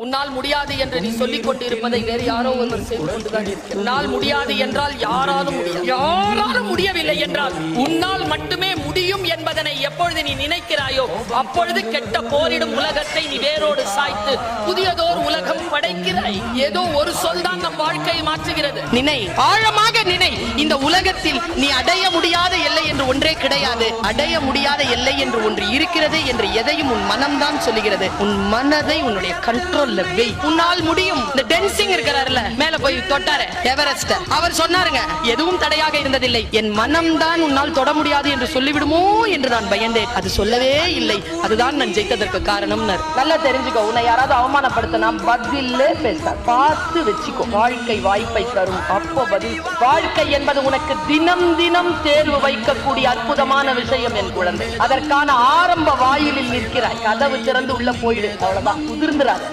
உன்னால் முடியாது என்று நீ சொல்லிக் கொண்டிருப்பதை வேறு யாரோ ஒருவர் செய்து கொண்டுதான் இருக்கிறார். உன்னால் முடியாது என்றால் யாராலும் முடியவில்லை என்றால் உன்னால் மட்டுமே முடியும் என்பதனை எப்பொழுது நீ நினைக்கிறாயோ அப்பொழுது கெட்ட போரிடும் உலகத்தை நீ வேரோடு சாய்த்து புதியதோர் உலகம் படைக்கிறாய். ஏதோ ஒரு சொல் தான் நம் வாழ்க்கையை மாற்றுகிறது. நினை, ஆழமாக நினை. இந்த உலகத்தில் நீ அடைய முடியாத எல்லை என்று ஒன்றே கிடையாது. அடைய முடியாத எல்லை என்று ஒன்று இருக்கிறது என்று எதையும் உன் மனம்தான் சொல்லுகிறது. உன் மனதை உன்னுடைய கண்ட்ரோல் உன்னால் முடியும். இந்த டென்சிங் இருக்கிறார்ல, மேல போய் தொட்டாரு எவரெஸ்ட், அவர் சொன்னாருங்க, எதுவும் தடையாக இருந்ததில்லை, என் மனம்தான் உன்னால் தொட முடியாது என்று சொல்லிவிடுமோ என்று நான் பயந்தேன். அது சொல்லவே இல்லை. அதுதான் நான் ஜெயித்ததற்கு காரணம். நல்லா தெரிஞ்சுக்கோ, உன்னை யாராவது அவமானப்படுத்தினா பதிலே பேச பார்த்து வச்சுக்கோ. வாழ்க்கை வாய்ப்பை தரும், அப்போ பதில். வாழ்க்கை என்பது உனக்கு தினம் தினம் தேர்வு வைக்கக்கூடிய அற்புதமான விஷயம் என் குழந்தை. அதற்கான ஆரம்ப வாயிலில் நிற்கிறாய். கதவு திறந்து உள்ள போயிடு, அவ்வளவுதான். உதிர்ந்துராத.